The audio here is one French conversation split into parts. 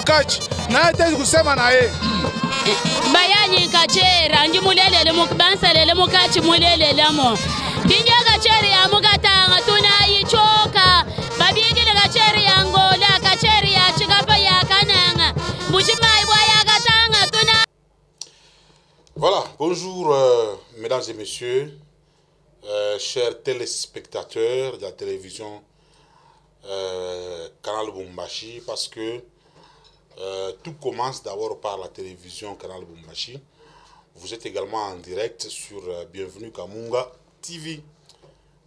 Makachi na tezi kusema na yeye bayani kachera nji mulelele mukubansalele mukachi mulelelamo tinja kacheri ya mukatanga tunayichoka babigile kacheri ya ngola kacheri ya chikapa ya kananga muchimai bwa ya katanga tuna. Voilà, bonjour mesdames et messieurs, chers téléspectateurs de la télévision Canal Lubumbashi, parce que tout commence d'abord par la télévision Canal Lubumbashi. Vous êtes également en direct sur Bienvenue Kamunga TV.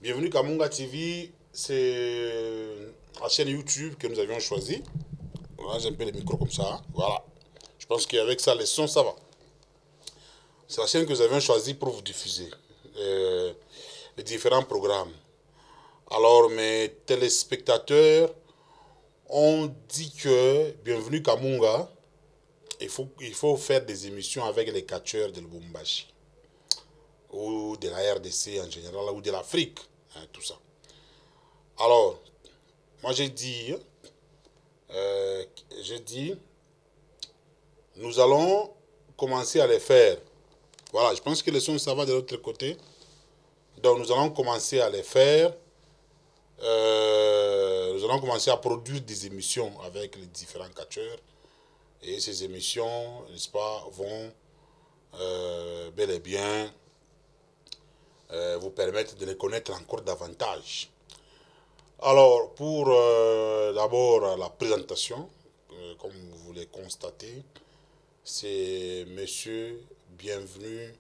Bienvenue Kamunga TV, c'est la chaîne YouTube que nous avions choisie. Voilà, j'ai un peu le micro comme ça. Voilà. Je pense qu'avec ça, les sons, ça va. C'est la chaîne que nous avions choisie pour vous diffuser les différents programmes. Alors, mes téléspectateurs ont dit que Bienvenue Kamunga, il faut faire des émissions avec les catcheurs de Lubumbashi ou de la RDC en général ou de l'Afrique, hein, tout ça. Alors, moi j'ai dit, nous allons commencer à les faire. Voilà, je pense que les sons, ça va de l'autre côté. Donc, nous allons commencer à les faire. Nous allons commencer à produire des émissions avec les différents catcheurs. Et ces émissions, n'est-ce pas, vont bel et bien vous permettre de les connaître encore davantage. Alors, pour d'abord la présentation, comme vous le constatez, c'est Monsieur Bienvenu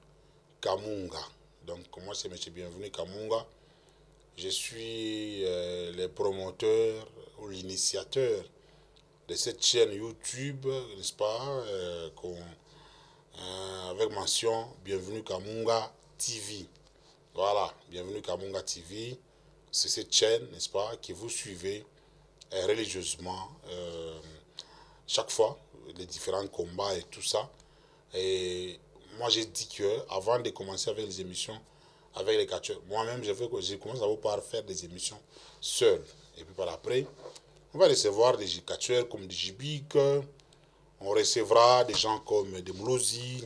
Kamunga. Donc, moi, c'est Monsieur Bienvenu Kamunga. Je suis le promoteur ou l'initiateur de cette chaîne YouTube, n'est-ce pas, avec mention Bienvenue Kamunga TV. Voilà, Bienvenue Kamunga TV. C'est cette chaîne, n'est-ce pas, que vous suivez religieusement chaque fois, les différents combats et tout ça. Et moi, j'ai dit que avant de commencer avec les émissions, avec les catcheurs, moi-même, je commence à vous faire des émissions seul. Et puis par après, on va recevoir des catcheurs comme des Jibik, on recevra des gens comme des Moulosi,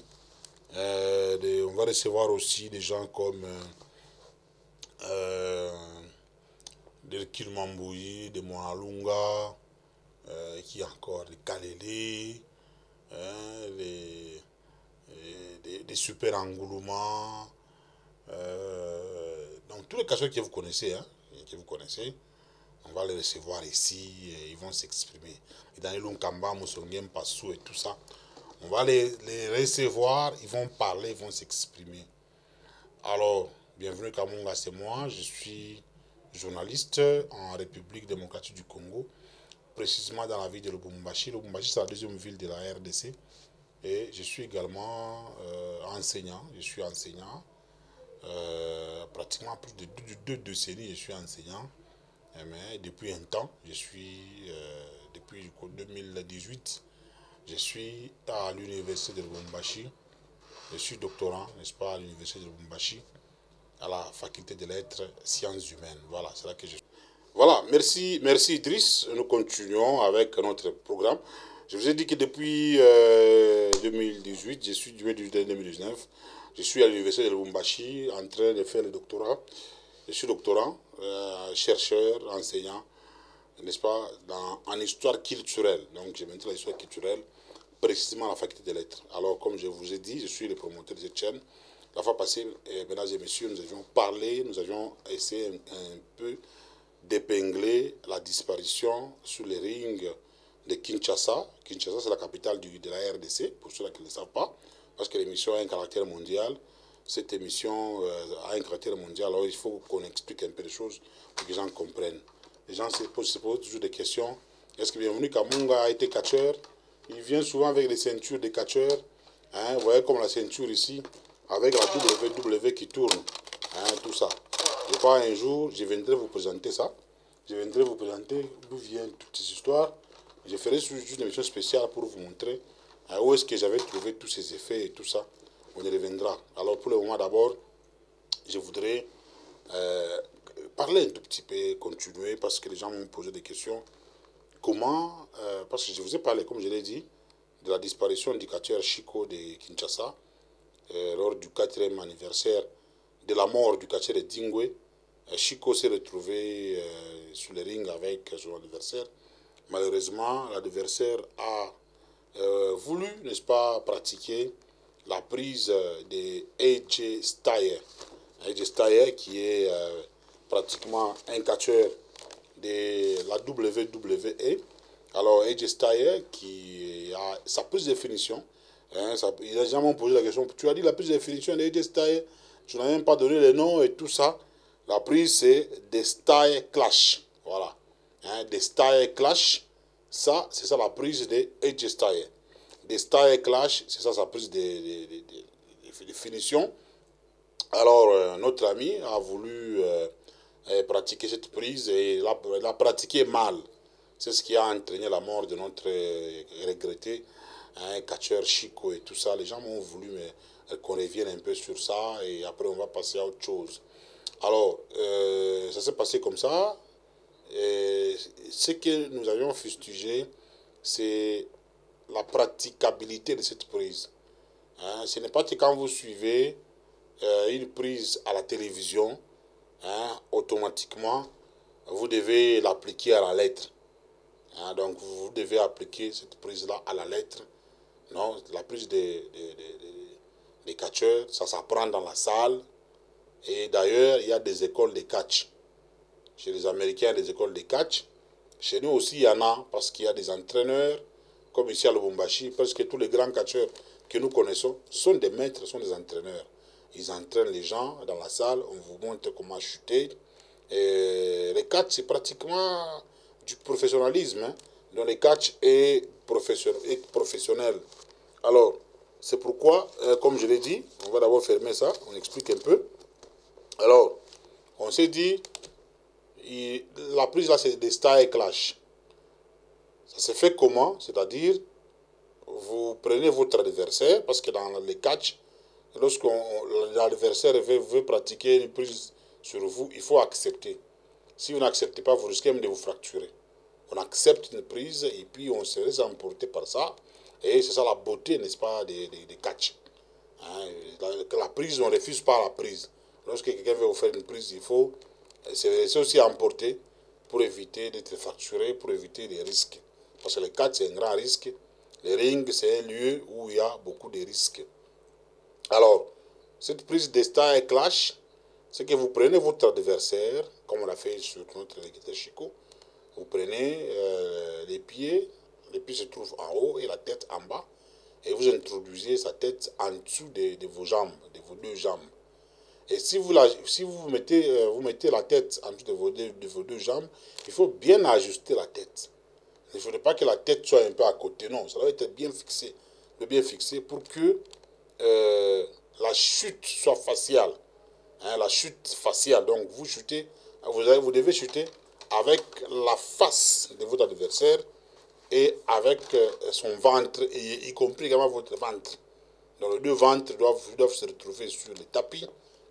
on va recevoir aussi des gens comme des Kilmambouyi, des Monalunga, qui encore, des Kalele, des Super Angoulouma. Donc tous les catcheurs que vous connaissez, on va les recevoir ici et ils vont s'exprimer. Et dans les Lunkamba, Moussongem, Passou et tout ça, on va les recevoir, ils vont parler, ils vont s'exprimer. Alors, Bienvenue Kamunga, c'est moi, je suis journaliste en République démocratique du Congo, précisément dans la ville de Lubumbashi. Lubumbashi, c'est la deuxième ville de la RDC. Et je suis également enseignant, pratiquement plus de deux décennies, je suis enseignant. Mais depuis un temps, depuis 2018, je suis à l'université de Lubumbashi. Je suis doctorant, n'est-ce pas, à l'université de Lubumbashi, à la faculté de lettres sciences humaines. Voilà, c'est là que je suis. Voilà, merci Idriss. Nous continuons avec notre programme. Je vous ai dit que depuis 2018, je suis 2019, je suis à l'université de Lubumbashi en train de faire le doctorat. Je suis doctorant, chercheur, enseignant, n'est-ce pas, en histoire culturelle. Donc, je maintiens l'histoire culturelle, précisément à la faculté des lettres. Alors, comme je vous ai dit, je suis le promoteur de cette chaîne. La fois passée, mesdames et messieurs, nous avions parlé, nous avions essayé un peu d'épingler la disparition sur les rings de Kinshasa. Kinshasa, c'est la capitale de la RDC, pour ceux qui ne le savent pas, parce que l'émission a un caractère mondial. Cette émission a un caractère mondial, alors il faut qu'on explique un peu les choses pour que les gens comprennent. Les gens se posent toujours des questions. Est-ce que Bienvenue Kamunga a été catcheur? Il vient souvent avec les ceintures des catcheurs. Hein, vous voyez comme la ceinture ici, avec la WW qui tourne. Hein, tout ça. Je crois un jour, je viendrai vous présenter ça. Je viendrai vous présenter d'où viennent toutes ces histoires. Je ferai juste une émission spéciale pour vous montrer où est-ce que j'avais trouvé tous ces effets et tout ça. On y reviendra. Alors pour le moment d'abord, je voudrais parler un tout petit peu, continuer, parce que les gens m'ont posé des questions comment, parce que je vous ai parlé, comme je l'ai dit, de la disparition du catcheur Chico de Kinshasa lors du 4e anniversaire de la mort du catcheur de Dingwe. Chico s'est retrouvé sur le ring avec son adversaire. Malheureusement, l'adversaire a voulu, n'est-ce pas, pratiquer la prise de AJ Styles. AJ Styles qui est pratiquement un catcheur de la WWE. Alors AJ Styles qui a sa prise de définition. Hein, il a jamais posé la question. Tu as dit la prise de définition de AJ Styles, tu n'as même pas donné les noms et tout ça. La prise c'est des Style Clash. Voilà. Hein, des Style Clash. Ça, c'est ça la prise de AJ Styles. Des Style Clash, c'est ça sa prise de définition. Alors, notre ami a voulu pratiquer cette prise et l'a pratiqué mal. C'est ce qui a entraîné la mort de notre regretté catcheur Chico et tout ça. Les gens m'ont voulu qu'on revienne un peu sur ça et après on va passer à autre chose. Alors, ça s'est passé comme ça. Et ce que nous avions fustigé, c'est la praticabilité de cette prise. Hein, ce n'est pas que quand vous suivez une prise à la télévision, hein, automatiquement, vous devez l'appliquer à la lettre. Hein, donc, vous devez appliquer cette prise-là à la lettre. Non, la prise des catcheurs, ça s'apprend dans la salle. Et d'ailleurs, il y a des écoles de catch. Chez les Américains, des écoles de catch. Chez nous aussi, il y en a, parce qu'il y a des entraîneurs, comme ici à Lubumbashi, parce que tous les grands catcheurs que nous connaissons sont des maîtres, sont des entraîneurs. Ils entraînent les gens dans la salle, on vous montre comment chuter. Et les catch, c'est pratiquement du professionnalisme. Hein. Donc les catch est professionnel. Alors, c'est pourquoi, comme je l'ai dit, on va d'abord fermer ça, on explique un peu. Alors, on s'est dit, la prise là, c'est des Style Clash. Ça se fait comment? C'est-à-dire, vous prenez votre adversaire, parce que dans les catch, lorsque l'adversaire veut pratiquer une prise sur vous, il faut accepter. Si vous n'acceptez pas, vous risquez même de vous fracturer. On accepte une prise et puis on se laisse emporter par ça. Et c'est ça la beauté, n'est-ce pas, des catch. Hein, la prise, on ne refuse pas la prise. Lorsque quelqu'un veut vous faire une prise, il faut se laisser aussi emporter pour éviter d'être fracturé, pour éviter des risques. Parce que le catch, c'est un grand risque. Le ring, c'est un lieu où il y a beaucoup de risques. Alors, cette prise de Style Clash, c'est que vous prenez votre adversaire, comme on l'a fait sur notre regretté Chico, vous prenez les pieds se trouvent en haut et la tête en bas, et vous introduisez sa tête en dessous de vos jambes, de vos deux jambes. Et si vous mettez la tête en dessous de vos deux jambes, il faut bien ajuster la tête. Il ne faudrait pas que la tête soit un peu à côté, non, ça doit être bien fixé pour que la chute soit faciale. Hein, la chute faciale, donc vous chutez, vous devez chuter avec la face de votre adversaire et avec son ventre, et y compris également votre ventre. Donc les deux ventres doivent se retrouver sur le tapis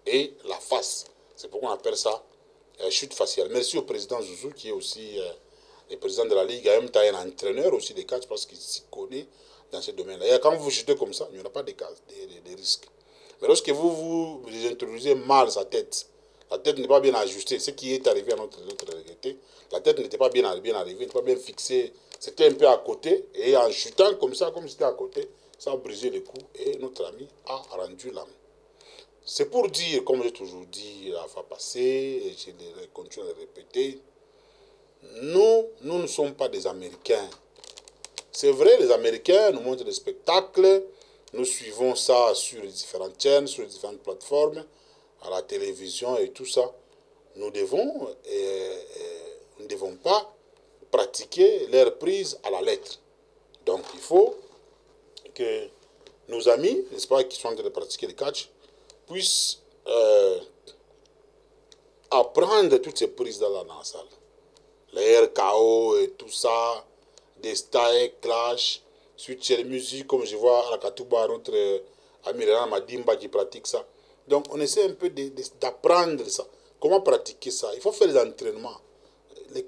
et la face. C'est pourquoi on appelle ça chute faciale. Merci au président Zouzou qui est aussi le président de la Ligue, en même temps un entraîneur aussi des catch parce qu'il s'y connaît dans ce domaine-là. Et quand vous chutez comme ça, il n'y aura pas de risques. Mais lorsque vous introduisez mal sa tête, la tête n'est pas bien ajustée. Ce qui est arrivé à notre regretté, la tête n'était pas bien arrivée, n'était pas bien fixée. C'était un peu à côté. Et en chutant comme ça, comme c'était à côté, ça a brisé le cou. Et notre ami a rendu l'âme. C'est pour dire, comme j'ai toujours dit la fois passée, et je continue à le répéter, nous ne sommes pas des Américains. C'est vrai, les Américains nous montrent des spectacles. Nous suivons ça sur les différentes chaînes, sur les différentes plateformes, à la télévision et tout ça. Nous ne devons pas pratiquer leur prise à la lettre. Donc il faut que nos amis, n'est-ce pas, qui sont en train de pratiquer le catch, puissent apprendre toutes ces prises-là dans la salle. Les RKO et tout ça, des Style Clash, suite chez les musiques, comme je vois à la Katouba, notre ami Renan Madimba qui pratique ça. Donc on essaie un peu d'apprendre ça. Comment pratiquer ça? Il faut faire des entraînements.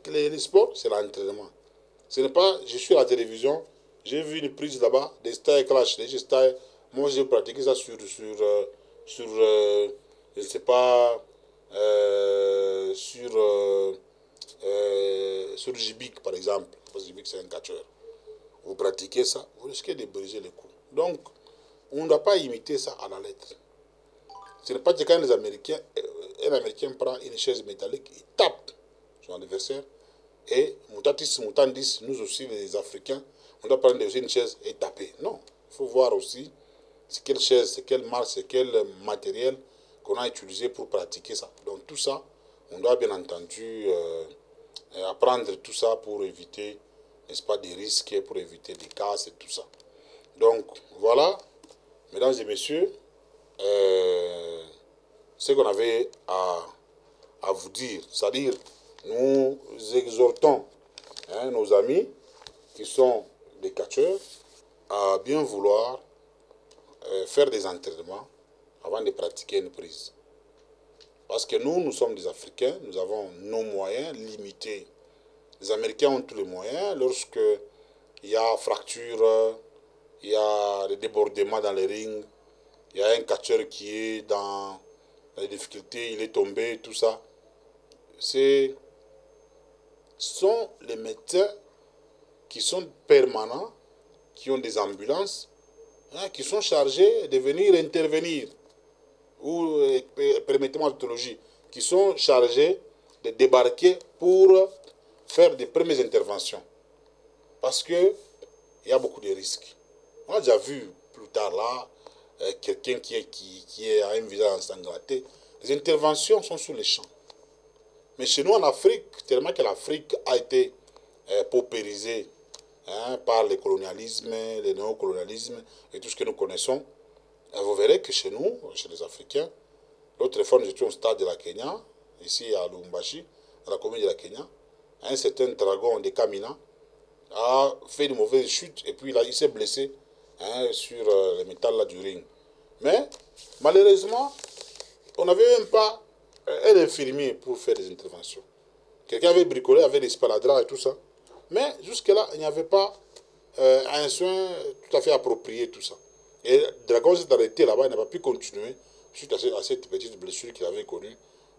Les sports, c'est l'entraînement. Ce n'est pas, je suis à la télévision, j'ai vu une prise là-bas, des style clash, des styles. Moi, j'ai pratiqué ça sur je ne sais pas, sur Jibik, par exemple. Parce que Jibik, c'est un catcheur. Vous pratiquez ça, vous risquez de briser les coups. Donc, on ne doit pas imiter ça à la lettre. Ce n'est pas que quand les Américains, un Américain prend une chaise métallique, il tape son adversaire. Et Moutatis, Moutandis, nous aussi les Africains, on doit prendre aussi une chaise et taper. Non, il faut voir aussi c'est quelle chaise, c'est quelle marque, c'est quel matériel qu'on a utilisé pour pratiquer ça. Donc tout ça, on doit bien entendu apprendre tout ça pour éviter, n'est-ce pas, des risques, pour éviter des casses et tout ça. Donc voilà, mesdames et messieurs, ce qu'on avait à vous dire, c'est-à-dire nous exhortons nos amis qui sont des catcheurs à bien vouloir faire des entraînements avant de pratiquer une prise. Parce que nous sommes des Africains, nous avons nos moyens limités. Les Américains ont tous les moyens. Lorsque il y a fracture, il y a des débordements dans les rings, il y a un catcheur qui est dans les difficultés, il est tombé, tout ça. Ce sont les médecins qui sont permanents, qui ont des ambulances, qui sont chargés de venir intervenir, ou, permettez-moi l'autologie, qui sont chargés de débarquer pour faire des premières interventions. Parce qu'il y a beaucoup de risques. On a déjà vu plus tard là, quelqu'un qui a un visage ensanglanté. Les interventions sont sous les champs. Mais chez nous en Afrique, tellement que l'Afrique a été paupérisée par le colonialisme, le néocolonialisme et tout ce que nous connaissons, vous verrez que chez nous, chez les Africains, l'autre fois nous étions au stade de la Kenya, ici à Lubumbashi, dans la commune de la Kenya, un certain dragon de Kamina a fait une mauvaise chute et puis là, il s'est blessé sur le métal là, du ring. Mais malheureusement, on n'avait même pas un infirmier pour faire des interventions. Quelqu'un avait bricolé, avait des sparadraps et tout ça. Mais jusque-là, il n'y avait pas un soin tout à fait approprié, tout ça. Et le dragon s'est arrêté là-bas, il n'a pas pu continuer suite à cette petite blessure qu'il avait connue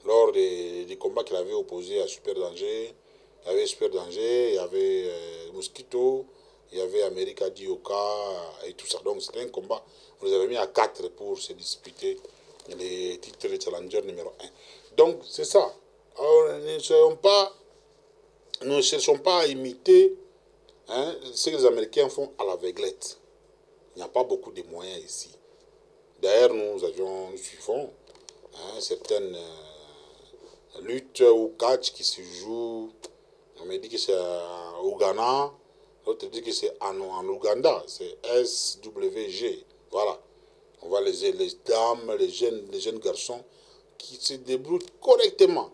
lors des combats qu'il avait opposés à Super Danger. Il y avait Super Danger, il y avait Mosquito, il y avait America Dioka et tout ça. Donc c'était un combat, on les avait mis à 4 pour se disputer les titres de challenger numéro 1. Donc c'est ça. Alors, nous ne cherchons pas à imiter ce que les Américains font à l'aveuglette. Il n'y a pas beaucoup de moyens ici. D'ailleurs, nous suivons certaines luttes ou catch qui se jouent. On me dit que c'est au Ghana, l'autre dit que c'est en Ouganda, c'est SWG. Voilà. On voit les dames, les jeunes garçons qui se débrouillent correctement.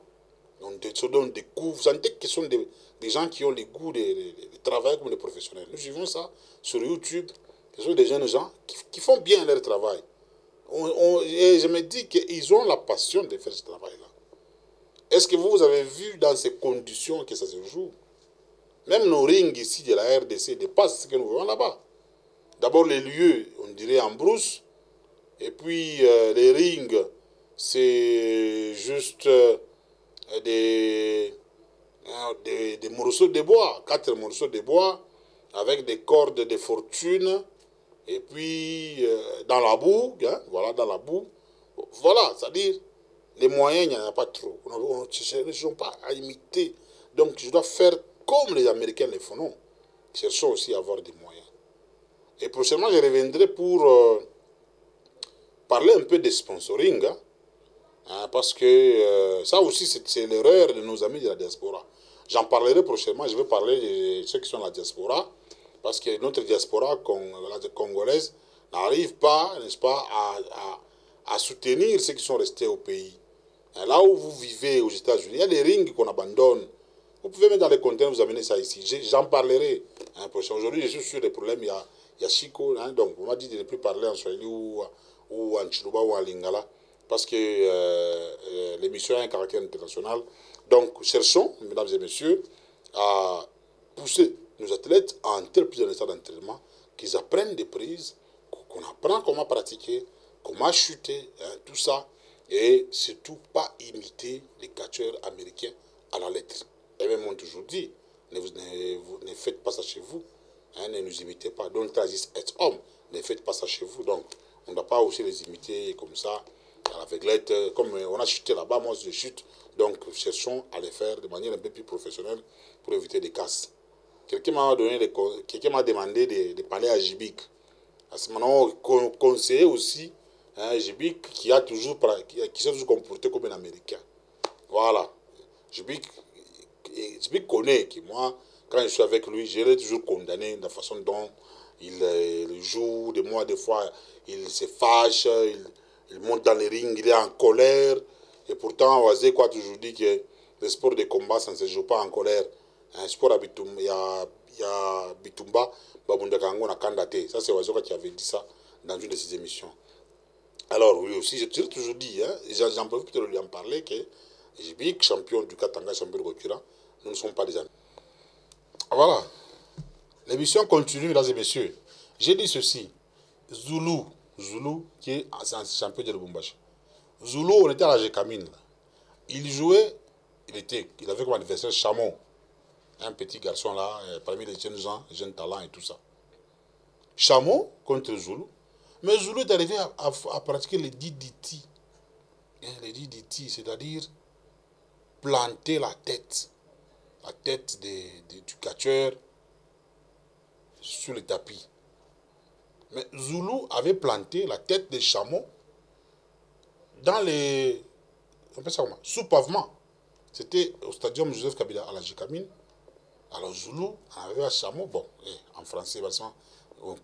On se donne des coups. Vous sentez que ce sont des gens qui ont le goût de travailler comme des professionnels. Nous suivons ça sur YouTube. Ce sont des jeunes gens qui font bien leur travail. Et je me dis qu'ils ont la passion de faire ce travail-là. Est-ce que vous avez vu dans ces conditions que ça se joue? Même nos rings ici de la RDC dépassent ce que nous voyons là-bas. D'abord les lieux, on dirait en brousse. Et puis les rings, c'est juste des morceaux de bois, 4 morceaux de bois, avec des cordes de fortune, et puis dans la boue, voilà, dans la boue. Voilà, c'est-à-dire, les moyens, il n'y en a pas trop. On ne cherche pas à imiter. Donc, je dois faire comme les Américains le font. Non. Cherchons aussi à avoir des moyens. Et prochainement, je reviendrai pour parler un peu de sponsoring. Parce que ça aussi, c'est l'erreur de nos amis de la diaspora. J'en parlerai prochainement. Je vais parler de ceux qui sont dans la diaspora. Parce que notre diaspora congolaise n'arrive pas, n'est-ce pas, à soutenir ceux qui sont restés au pays. Là où vous vivez aux États-Unis, il y a des rings qu'on abandonne. Vous pouvez mettre dans les conteneurs, vous amener ça ici. J'en parlerai prochainement. Aujourd'hui, je suis sur des problèmes. Il y a Chico, donc on m'a dit de ne plus parler en Swahili ou en Chiluba ou en Lingala. Parce que l'émission a un caractère international. Donc, cherchons, mesdames et messieurs, à pousser nos athlètes entrent plus dans le stade d'entraînement, qu'ils apprennent des prises, qu'on apprend comment pratiquer, comment chuter, hein, tout ça. Et surtout, pas imiter les catcheurs américains à la lettre. Et même on toujours dit, ne faites pas ça chez vous. Hein, ne nous imitez pas. Don't try this at home. Ne faites pas ça chez vous. Donc, on ne doit pas aussi les imiter comme ça, à l'aveuglette. Comme on a chuté là-bas, moi je chute. Donc, cherchons à les faire de manière un peu plus professionnelle pour éviter des casses. Quelqu'un m'a demandé de parler à Jibik. À ce moment, conseiller aussi, hein, Jibik qui s'est toujours comporté comme un Américain. Voilà. Jibik connaît que moi, quand je suis avec lui, je l'ai toujours condamné de la façon dont il joue, des fois, il se fâche, il monte dans les rings, il est en colère. Et pourtant, Wazé a toujours dit que le sport de combat, ça ne se joue pas en colère. Un sport à Bitumba, il y a Bitumba, Babundakango na Kandate. Ça, c'est Wazé qui avait dit ça dans une de ses émissions. Alors, oui aussi, j'ai toujours dit, hein, j'en profite de lui en parler, que Jibik, champion du Katanga, champion de Gokura, nous ne sommes pas des amis. Voilà. L'émission continue, mesdames et messieurs. J'ai dit ceci. Zulu, qui est un champion de Lubumbashi. Zulu, on était à la Gécamine. Il jouait, il avait comme adversaire Chamon. Un petit garçon là, parmi les jeunes gens, les jeunes talents et tout ça. Chamon contre Zulu. Mais Zulu est arrivé à pratiquer les DDT. Les DDT, c'est-à-dire planter la tête du catcheur sur le tapis. Mais Zulu avait planté la tête des chameaux dans les... On appelle ça comment? Sous pavement. C'était au stadium Joseph Kabila à la Gécamine. Alors Zulu avait un chameau, bon, en français,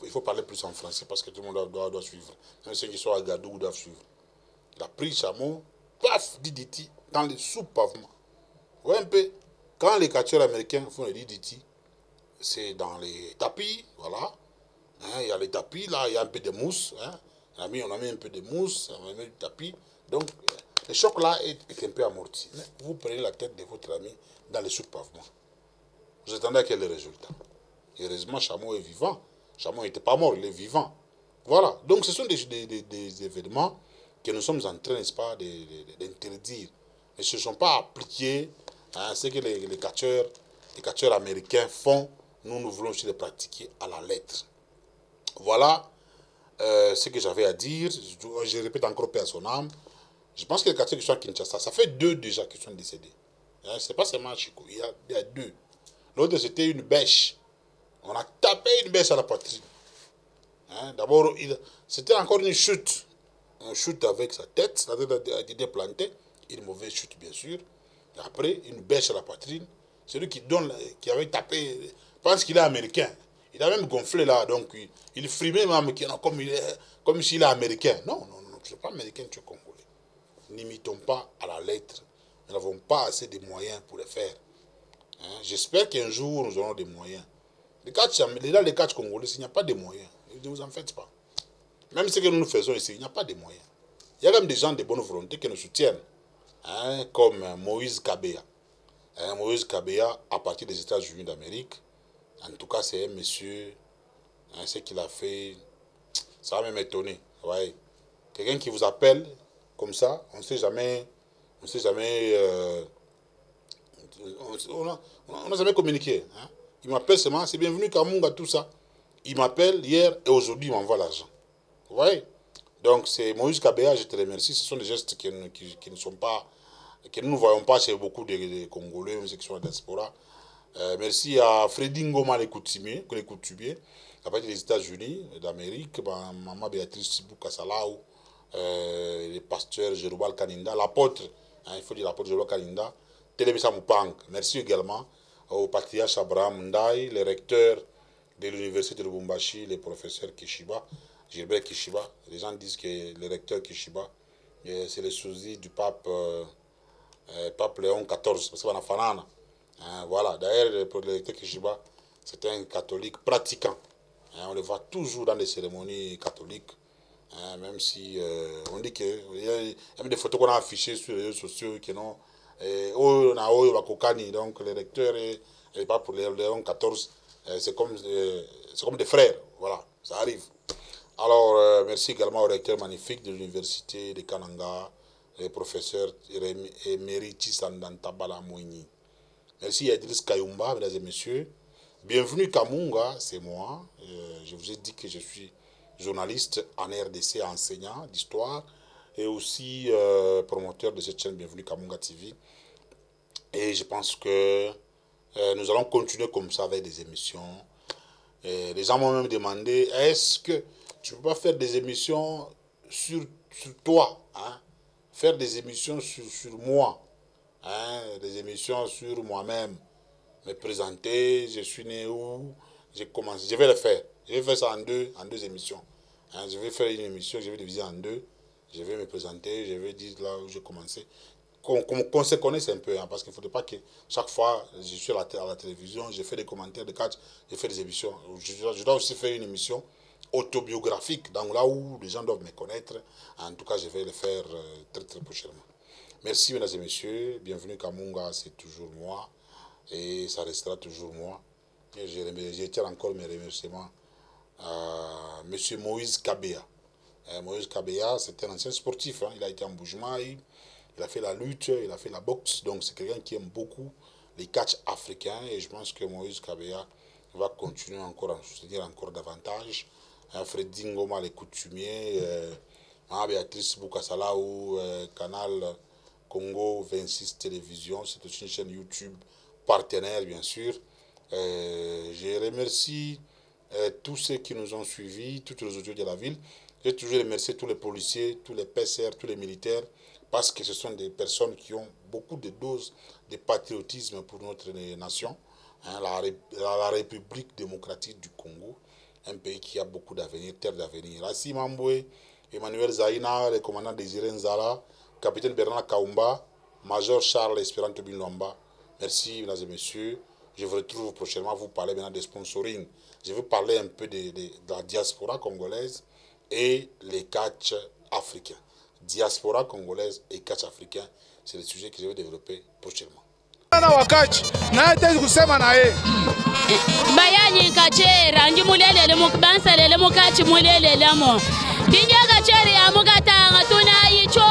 il faut parler plus en français parce que tout le monde doit suivre. Même ceux qui sont à Gadou doivent suivre. Il a pris le chameau, paf, DDT, dans les sous-pavements. Vous voyez un peu, quand les catcheurs américains font le DDT, c'est dans les tapis, voilà. Hein, il y a les tapis, là, il y a un peu de mousse. Hein. On a mis un peu de mousse, on a mis du tapis. Donc, le choc là est un peu amorti. Mais vous prenez la tête de votre ami dans les sous-pavements. Vous attendez à quel est le résultat? Heureusement, Chameau est vivant. Chameau n'était pas mort, il est vivant. Voilà. Donc, ce sont des événements que nous sommes en train, n'est-ce pas, d'interdire. Mais ce ne sont pas appliqués à ce que les catcheurs américains font. Nous voulons aussi les pratiquer à la lettre. Voilà ce que j'avais à dire. Je répète encore paix à son âme. Je pense que les catcheurs qui sont à Kinshasa, ça fait 2 déjà qui sont décédés. Hein, ce n'est pas seulement Chico, il y a 2. L'autre, c'était une bêche. On a tapé une bêche à la poitrine. Hein, d'abord, c'était encore une chute. On chute avec sa tête, la tête a été plantée. Une mauvaise chute, bien sûr. Et après, une bêche à la poitrine. Celui qui avait tapé, pense qu'il est américain. Il a même gonflé là, donc il frimait même comme s'il est américain. Non, tu n'es pas américain, tu es congolais. N'imitons pas à la lettre. Nous n'avons pas assez de moyens pour le faire. Hein? J'espère qu'un jour, nous aurons des moyens. Les catchs congolais, il n'y a pas de moyens. Ne vous en faites pas. Même ce que nous faisons ici, il n'y a pas de moyens. Il y a même des gens de bonne volonté qui nous soutiennent. Hein? Comme Moïse Kabea. Hein? Moïse Kabea, à partir des États-Unis d'Amérique. En tout cas, c'est un monsieur, hein, ce qu'il a fait, ça va même étonner. Ouais. Quelqu'un qui vous appelle comme ça, on ne sait jamais, on n'a jamais communiqué. Hein. Il m'appelle seulement, c'est bienvenu Kamunga, tout ça. Il m'appelle hier et aujourd'hui, il m'envoie l'argent. Vous voyez? Donc, c'est Moïse Kabea, je te remercie. Ce sont des gestes qui ne sont pas, que nous ne voyons pas chez beaucoup de Congolais, même ceux qui sont à la diaspora. Merci à Freddy Ngoma les coutumiers, à partir des États-Unis, d'Amérique, maman Béatrice Boukassalaou, le pasteur Jérobal Kaninda, l'apôtre, hein, il faut dire l'apôtre Jérobal Kaninda, Télémissa Moupang. Merci également au patriarche Abraham Ndaï, le recteur de l'université de Lubumbashi, le professeur Kishiba, Gilbert Kishiba. Les gens disent que le recteur Kishiba, c'est le sosie du pape Léon XIV, parce qu'on a fanana. Hein, voilà, d'ailleurs, le recteur Kishiba, c'était un catholique pratiquant. Hein, on le voit toujours dans les cérémonies catholiques. Hein, même si on dit qu'il y a des photos qu'on a affichées sur les réseaux sociaux qui n'ont donc le recteur n'est pas pour Léon XIV, C'est comme des frères, voilà, ça arrive. Alors, merci également au recteur magnifique de l'université de Kananga, le professeur émérite Sandantaba Moini. Merci à Idriss Kayumba, mesdames et messieurs. Bienvenue Kamunga, c'est moi. Je vous ai dit que je suis journaliste en RDC, enseignant d'histoire et aussi promoteur de cette chaîne Bienvenue Kamunga TV. Et je pense que nous allons continuer comme ça avec des émissions. Et les gens m'ont même demandé, est-ce que tu ne peux pas faire des émissions sur toi, hein? Faire des émissions sur moi, hein? Des émissions sur moi-même, me présenter, je suis né où, j'ai commencé, je vais le faire. Je vais faire ça en deux émissions. Hein? Je vais faire une émission, je vais diviser en deux, je vais me présenter, je vais dire là où j'ai commencé. Qu'on se connaisse un peu, hein, parce qu'il ne faudrait pas que chaque fois je suis à la télévision, je fais des commentaires de catch, je fais des émissions. Je dois aussi faire une émission autobiographique, donc là où les gens doivent me connaître. En tout cas, je vais le faire très très prochainement. Merci mesdames et messieurs, bienvenue Kamunga, c'est toujours moi et ça restera toujours moi. Et je tiens encore mes remerciements à M. Moïse Kabea. Moïse Kabea, c'est un ancien sportif, hein, il a été en Boujmaï. Il a fait la lutte, il a fait la boxe, donc c'est quelqu'un qui aime beaucoup les catchs africains et je pense que Moïse Kabea va continuer encore à soutenir encore davantage. Freddy Ngoma, les coutumiers, Béatrice Boukasalaou, Canal Congo 26 Télévision, c'est aussi une chaîne YouTube partenaire bien sûr. Je remercie tous ceux qui nous ont suivis, toutes les autorités de la ville. J'ai toujours remercié tous les policiers, tous les PCR, tous les militaires, parce que ce sont des personnes qui ont beaucoup de doses de patriotisme pour notre nation, hein, la République démocratique du Congo, un pays qui a beaucoup d'avenir, terre d'avenir. Assi Mamboué, Emmanuel Zaïna, le commandant Désiré Nzala, capitaine Bernard Kaumba, major Charles Espérance Bilomba. Merci, mesdames et messieurs. Je vous retrouve prochainement, vous parler maintenant de sponsoring. Je vais parler un peu de la diaspora congolaise et les catchs africains. Diaspora congolaise et catch africain, c'est le sujet que je vais développer prochainement. Bayani kachera nji mulele mukbansa lele mukachi mulele lamo. Dinja kacheri amukata ngatuna icho